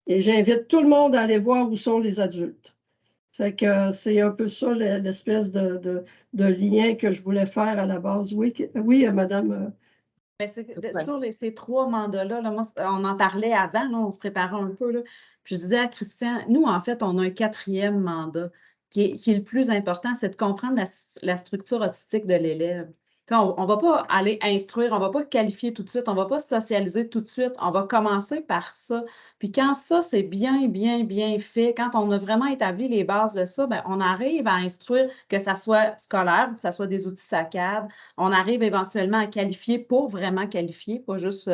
Et j'invite tout le monde à aller voir où sont les adultes. Fait que c'est un peu ça l'espèce de lien que je voulais faire à la base. Oui, oui, madame. Mais sur ces 3 mandats-là, là, moi, on en parlait avant, là, on se préparait un peu. Là, puis je disais à Christian, nous, en fait, on a un 4e mandat qui est le plus important, c'est de comprendre la structure autistique de l'élève. On ne va pas aller instruire, on ne va pas qualifier tout de suite, on ne va pas socialiser tout de suite, on va commencer par ça. Puis quand ça, c'est bien, bien, bien fait, quand on a vraiment établi les bases de ça, ben, on arrive à instruire, que ça soit scolaire, que ça soit des outils saccades, on arrive éventuellement à qualifier pour vraiment qualifier, pas juste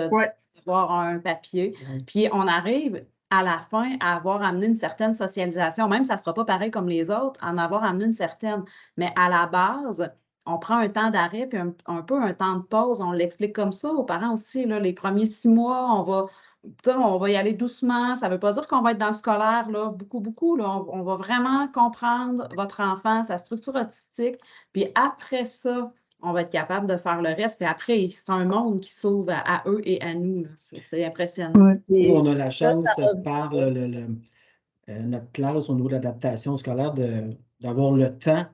avoir un papier. Puis on arrive à la fin à avoir amené une certaine socialisation, même si ça ne sera pas pareil comme les autres, en avoir amené une certaine. Mais à la base, on prend un temps d'arrêt puis un peu un temps de pause. On l'explique comme ça aux parents aussi. Là, les premiers 6 mois, on va y aller doucement. Ça ne veut pas dire qu'on va être dans le scolaire, là, beaucoup. Là. On va vraiment comprendre votre enfant, sa structure autistique. Puis après ça, on va être capable de faire le reste. Puis après, c'est un monde qui s'ouvre à eux et à nous. C'est impressionnant. Nous, on a la chance, par notre classe au niveau de l'adaptation scolaire, d'avoir le temps,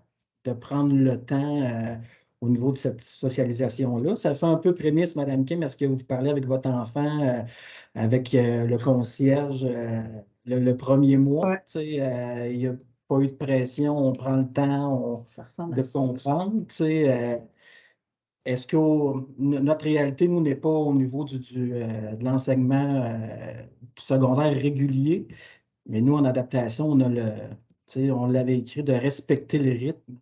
de prendre le temps au niveau de cette socialisation-là. Ça fait un peu prémisse, Mme Kim, est-ce que vous parlez avec votre enfant, avec le concierge le premier mois? Il n'y a pas eu de pression, on prend le temps de comprendre. Est-ce que notre réalité, nous, n'est pas au niveau de l'enseignement secondaire régulier? Mais nous, en adaptation, on l'avait écrit de respecter les rythmes.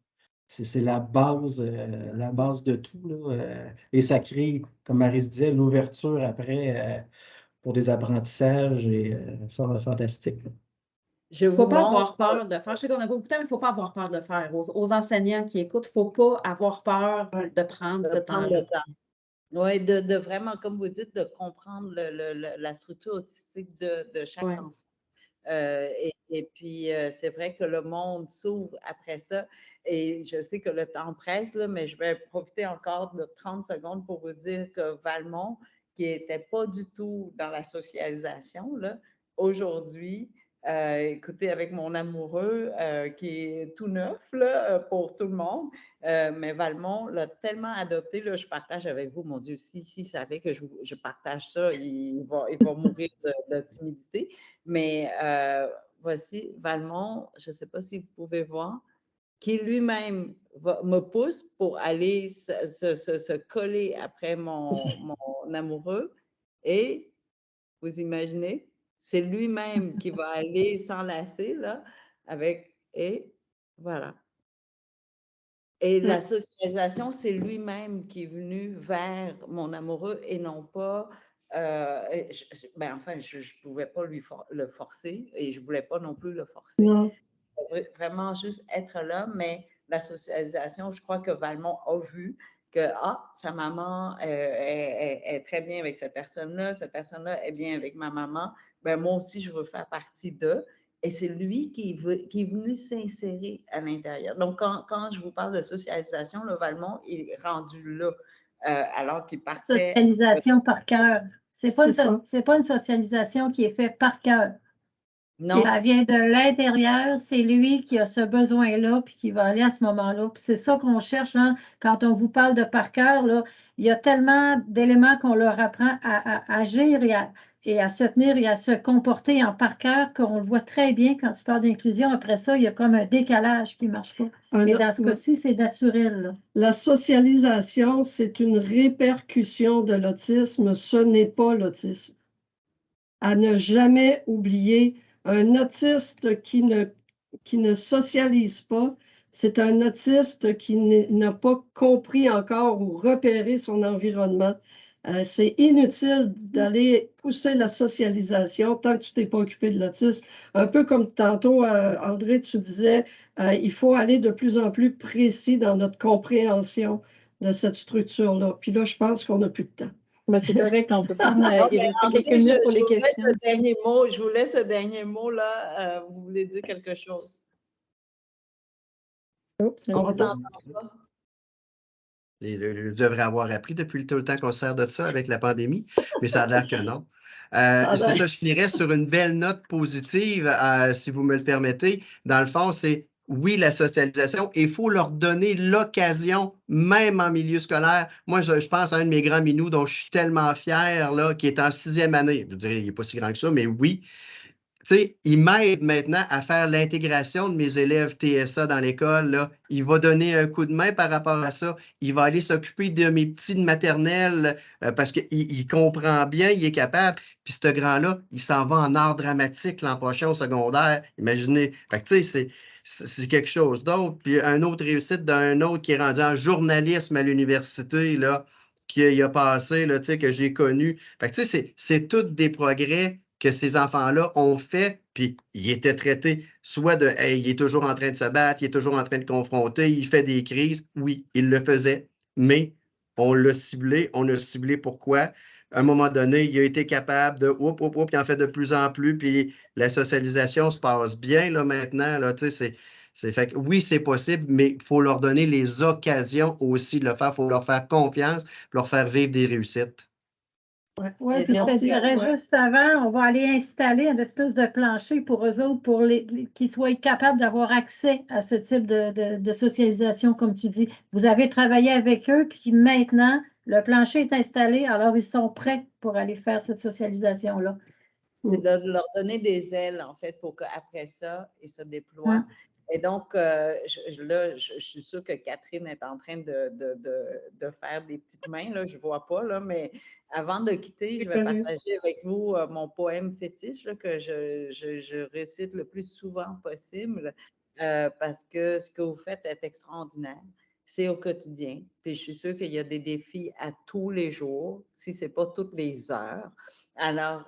C'est la base de tout. Là, et ça crée, comme Maryse disait, l'ouverture après pour des apprentissages et fantastique. Il ne faut pas avoir peur de le faire. Je sais qu'on a beaucoup de temps, mais il ne faut pas avoir peur de le faire. Aux enseignants qui écoutent, il ne faut pas avoir peur de prendre ce temps-là. Oui, de vraiment, comme vous dites, de comprendre la structure autistique de chaque enfant. Et puis, c'est vrai que le monde s'ouvre après ça. Et je sais que le temps presse, là, mais je vais profiter encore de 30 secondes pour vous dire que Valmont, qui n'était pas du tout dans la socialisation, là, aujourd'hui, écoutez, avec mon amoureux qui est tout neuf là, pour tout le monde, mais Valmont l'a tellement adopté, là, je partage avec vous, mon Dieu, s'il savait que je partage ça, il va mourir de timidité. Mais voici Valmont, je ne sais pas si vous pouvez voir, qui lui-même me pousse pour aller se coller après mon amoureux. Et vous imaginez, c'est lui-même qui va aller s'enlacer là, et voilà. Et la socialisation, c'est lui-même qui est venu vers mon amoureux et non pas. Enfin, je ne pouvais pas le forcer et je ne voulais pas non plus le forcer. Non. Vraiment juste être là, mais la socialisation, je crois que Valmont a vu que sa maman est très bien avec cette personne-là est bien avec ma maman, ben moi aussi, je veux faire partie d'eux. Et c'est lui qui est venu s'insérer à l'intérieur. Donc, quand je vous parle de socialisation, le Valmont est rendu là, alors qu'il partait… Socialisation par cœur. C'est pas une socialisation qui est faite par cœur. Non. Ça vient de l'intérieur, c'est lui qui a ce besoin-là, puis qui va aller à ce moment-là. Puis c'est ça qu'on cherche, hein, quand on vous parle de par cœur, là, il y a tellement d'éléments qu'on leur apprend à agir et à se tenir et à se comporter en par cœur qu'on le voit très bien quand tu parles d'inclusion. Après ça, il y a comme un décalage qui ne marche pas. Mais dans ce cas-ci, c'est naturel. Là. La socialisation, c'est une répercussion de l'autisme, ce n'est pas l'autisme. À ne jamais oublier, un autiste qui ne socialise pas, c'est un autiste qui n'a pas compris encore ou repéré son environnement. C'est inutile d'aller pousser la socialisation tant que tu t'es pas occupé de l'autisme. Un peu comme tantôt, André, tu disais, il faut aller de plus en plus précis dans notre compréhension de cette structure-là. Puis là, je pense qu'on n'a plus de temps. Ben, c'est correct, on peut prendre quelques minutes pour les questions. Je vous laisse le dernier mot, là. Vous voulez dire quelque chose? Oups, on ne s'entend pas. Je devrais avoir appris depuis tout le temps qu'on sert de ça avec la pandémie, mais ça a l'air que non. C'est ça, je finirais sur une belle note positive, si vous me le permettez. Dans le fond, c'est oui, la socialisation, et il faut leur donner l'occasion, même en milieu scolaire. Moi, je pense à un de mes grands minous dont je suis tellement fier, là, qui est en 6e année. Je dirais, il n'est pas si grand que ça, mais oui. Tu sais, il m'aide maintenant à faire l'intégration de mes élèves TSA dans l'école, là. Il va donner un coup de main par rapport à ça. Il va aller s'occuper de mes petits de maternelle parce qu'il comprend bien, il est capable. Puis ce grand-là, il s'en va en art dramatique l'an prochain au secondaire. Imaginez. Fait que tu sais, c'est quelque chose d'autre. Puis un autre réussite d'un autre qui est rendu en journalisme à l'université, là, qui a passé, là, tu sais, que j'ai connu. Fait que tu sais, c'est tous des progrès que ces enfants-là ont fait, puis ils étaient traités soit de hey, il est toujours en train de se battre, il est toujours en train de confronter, il fait des crises. Oui, il le faisait, mais on l'a ciblé. On a ciblé pourquoi? À un moment donné, il a été capable de il en fait de plus en plus, puis la socialisation se passe bien là, maintenant. Là, fait que oui, c'est possible, mais il faut leur donner les occasions aussi de le faire. Il faut leur faire confiance, leur faire vivre des réussites. Oui, puis je te dirais juste avant, on va aller installer une espèce de plancher pour eux autres, pour qu'ils soient capables d'avoir accès à ce type de socialisation, comme tu dis. Vous avez travaillé avec eux, puis maintenant, le plancher est installé, alors ils sont prêts pour aller faire cette socialisation-là. C'est de leur donner des ailes, en fait, pour qu'après ça, ils se déploient. Et donc, là, je suis sûre que Catherine est en train de faire des petites mains, là, je ne vois pas, là, mais avant de quitter, je vais partager avec vous mon poème fétiche là, que je récite le plus souvent possible parce que ce que vous faites est extraordinaire. C'est au quotidien. Puis je suis sûre qu'il y a des défis à tous les jours, si ce n'est pas toutes les heures. Alors,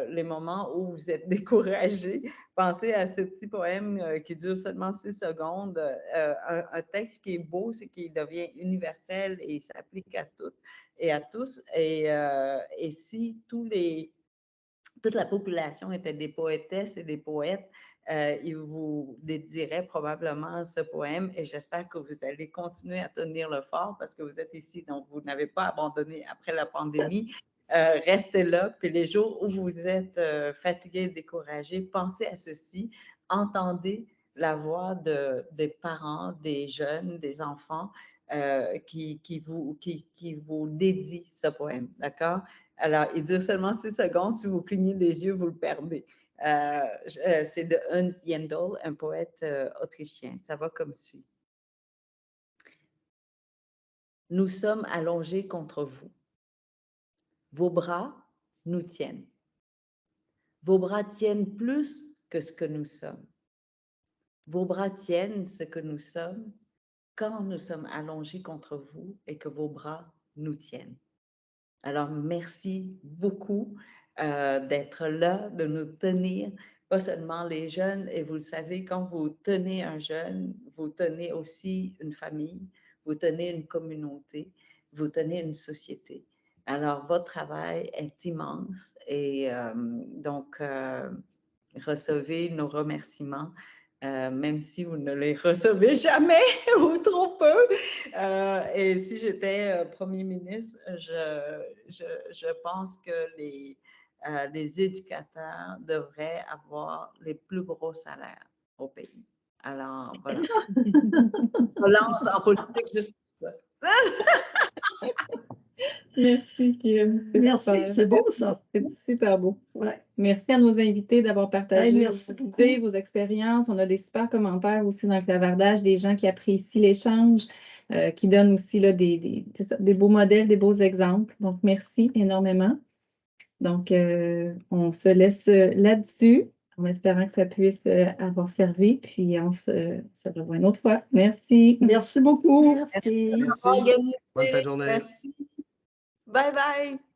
les moments où vous êtes découragé, pensez à ce petit poème qui dure seulement 6 secondes. Un texte qui est beau, c'est qu'il devient universel et il s'applique à toutes et à tous. Et si toute la population était des poétesses et des poètes, ils vous dédieraient probablement ce poème et j'espère que vous allez continuer à tenir le fort parce que vous êtes ici, donc vous n'avez pas abandonné après la pandémie. Restez là, puis les jours où vous êtes fatigué, découragé, pensez à ceci, entendez la voix des parents, des jeunes, des enfants qui vous dédient ce poème, d'accord? Alors, il dure seulement 6 secondes, si vous clignez les yeux, vous le perdez. C'est de Hans Jendel, un poète autrichien. Ça va comme suit. Nous sommes allongés contre vous. Vos bras nous tiennent. Vos bras tiennent plus que ce que nous sommes. Vos bras tiennent ce que nous sommes quand nous sommes allongés contre vous et que vos bras nous tiennent. Alors, merci beaucoup d'être là, de nous tenir, pas seulement les jeunes. Et vous le savez, quand vous tenez un jeune, vous tenez aussi une famille, vous tenez une communauté, vous tenez une société. Alors, votre travail est immense et donc, recevez nos remerciements. Même si vous ne les recevez jamais ou trop peu. Et si j'étais Premier ministre, je pense que les éducateurs devraient avoir les plus gros salaires au pays. Alors, voilà. On lance en politique juste pour ça. Merci, Kim. Merci, c'est beau ça. C'est super beau. Ouais. Merci à nos invités d'avoir partagé vos idées, vos expériences. On a des super commentaires aussi dans le clavardage, des gens qui apprécient l'échange, qui donnent aussi là, des beaux modèles, des beaux exemples. Donc, merci énormément. Donc, on se laisse là-dessus, en espérant que ça puisse avoir servi. Puis, on se revoit une autre fois. Merci. Merci beaucoup. Merci. Merci. Bonne fin de journée. Merci. Bye bye.